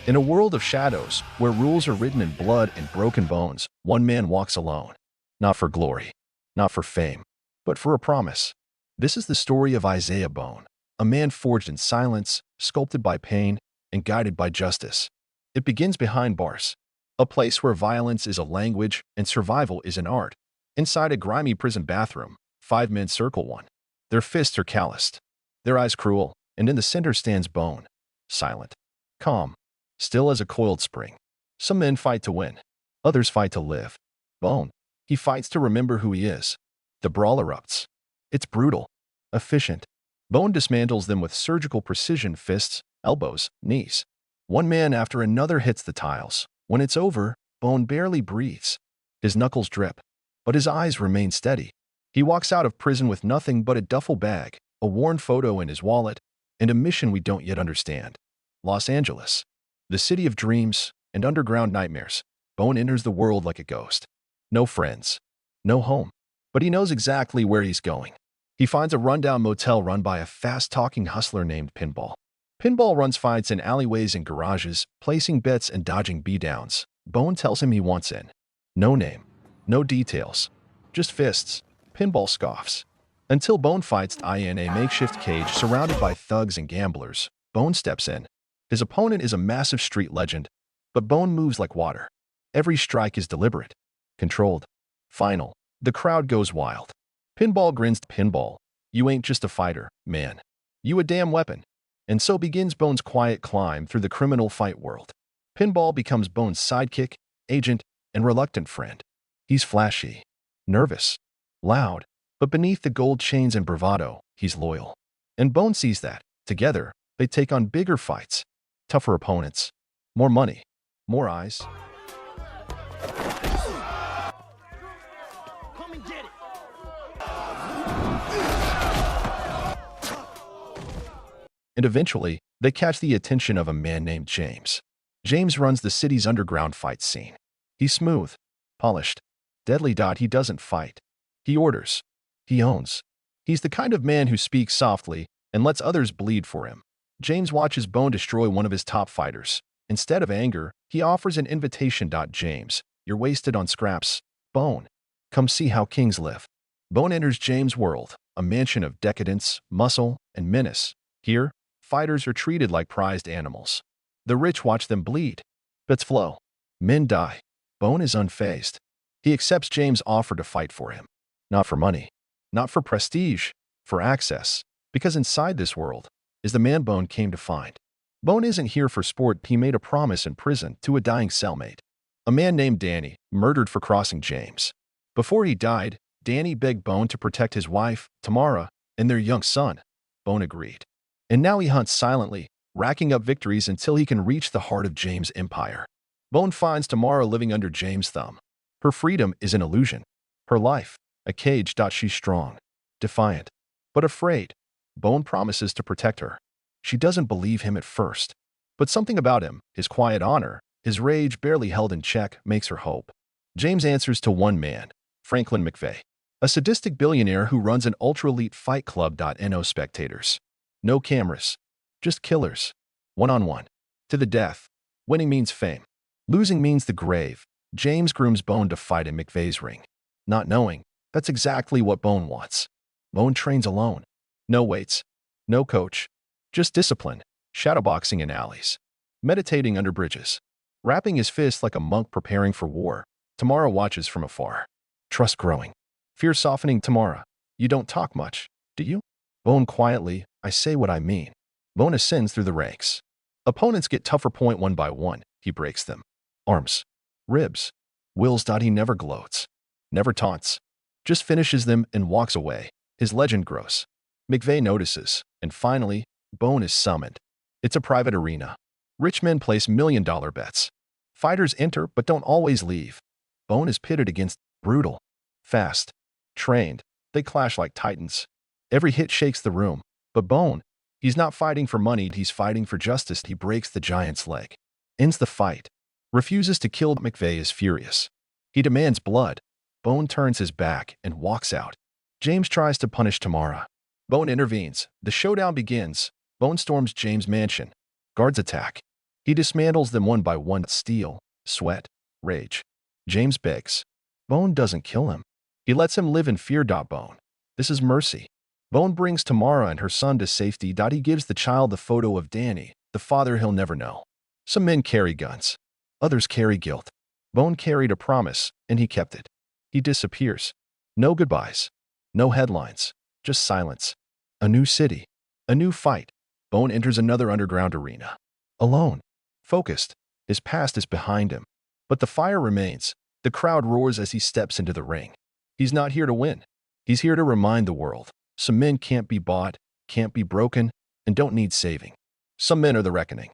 In a world of shadows, where rules are written in blood and broken bones, one man walks alone. Not for glory, not for fame, but for a promise. This is the story of Isaiah Bone, a man forged in silence, sculpted by pain, and guided by justice. It begins behind bars, a place where violence is a language and survival is an art. Inside a grimy prison bathroom, 5 men circle one. Their fists are calloused, their eyes cruel, and in the center stands Bone, silent, calm, still as a coiled spring. Some men fight to win, others fight to live. Bone, he fights to remember who he is. The brawl erupts. It's brutal, efficient. Bone dismantles them with surgical precision, fists, elbows, knees. One man after another hits the tiles. When it's over, Bone barely breathes. His knuckles drip, but his eyes remain steady. He walks out of prison with nothing but a duffel bag, a worn photo in his wallet, and a mission we don't yet understand. Los Angeles, the city of dreams and underground nightmares. Bone enters the world like a ghost. No friends, no home, but he knows exactly where he's going. He finds a rundown motel run by a fast-talking hustler named Pinball. Pinball runs fights in alleyways and garages, placing bets and dodging beatdowns. Bone tells him he wants in. No name, no details, just fists. Pinball scoffs. Until Bone fights in a makeshift cage surrounded by thugs and gamblers. Bone steps in. His opponent is a massive street legend, but Bone moves like water. Every strike is deliberate, controlled, final. The crowd goes wild. Pinball grins. Pinball, you ain't just a fighter, man. You a damn weapon. And so begins Bone's quiet climb through the criminal fight world. Pinball becomes Bone's sidekick, agent, and reluctant friend. He's flashy, nervous, loud, but beneath the gold chains and bravado, he's loyal. And Bone sees that. Together, they take on bigger fights, tougher opponents, more money, more eyes. Come and get it. And eventually, they catch the attention of a man named James. James runs the city's underground fight scene. He's smooth, polished, deadly. He doesn't fight. He orders. He owns. He's the kind of man who speaks softly and lets others bleed for him. James watches Bone destroy one of his top fighters. Instead of anger, he offers an invitation. James, you're wasted on scraps. Bone, come see how kings live. Bone enters James' world, a mansion of decadence, muscle, and menace. Here, fighters are treated like prized animals. The rich watch them bleed. Bets flow. Men die. Bone is unfazed. He accepts James' offer to fight for him. Not for money, not for prestige, for access. Because inside this world is the man Bone came to find. Bone isn't here for sport. He made a promise in prison to a dying cellmate, a man named Danny, murdered for crossing James. Before he died, Danny begged Bone to protect his wife, Tamara, and their young son. Bone agreed. And now he hunts silently, racking up victories until he can reach the heart of James' empire. Bone finds Tamara living under James' thumb. Her freedom is an illusion. Her life, a cage. She's strong, defiant, but afraid. Bone promises to protect her. She doesn't believe him at first, but something about him, his quiet honor, his rage barely held in check, makes her hope. James answers to one man, Franklin McVeigh, a sadistic billionaire who runs an ultra-elite fight club. No spectators, no cameras, just killers, one-on-one, to the death. Winning means fame, losing means the grave. James grooms Bone to fight in McVeigh's ring, not knowing that's exactly what Bone wants. Bone trains alone. No weights, no coach, just discipline, shadowboxing in alleys, meditating under bridges, wrapping his fists like a monk preparing for war. Tamara watches from afar. Trust growing, fear softening. Tamara, you don't talk much, do you? Bone quietly, I say what I mean. Bone ascends through the ranks. Opponents get tougher. One by one, he breaks them. Arms, ribs, wills. He never gloats, never taunts, just finishes them and walks away. His legend grows. McVeigh notices, and finally, Bone is summoned. It's a private arena. Rich men place million-dollar bets. Fighters enter but don't always leave. Bone is pitted against brutal, fast, trained. They clash like titans. Every hit shakes the room. But Bone, he's not fighting for money, he's fighting for justice. He breaks the giant's leg, ends the fight, refuses to kill. McVeigh is furious. He demands blood. Bone turns his back and walks out. James tries to punish Tamara. Bone intervenes. The showdown begins. Bone storms James' mansion. Guards attack. He dismantles them one by one. Steel, sweat, rage. James begs. Bone doesn't kill him. He lets him live in fear. Bone. This is mercy. Bone brings Tamara and her son to safety. He gives the child the photo of Danny, the father he'll never know. Some men carry guns. Others carry guilt. Bone carried a promise, and he kept it. He disappears. No goodbyes. No headlines. Just silence. A new city. A new fight. Bone enters another underground arena. Alone. Focused. His past is behind him. But the fire remains. The crowd roars as he steps into the ring. He's not here to win. He's here to remind the world. Some men can't be bought, can't be broken, and don't need saving. Some men are the reckoning.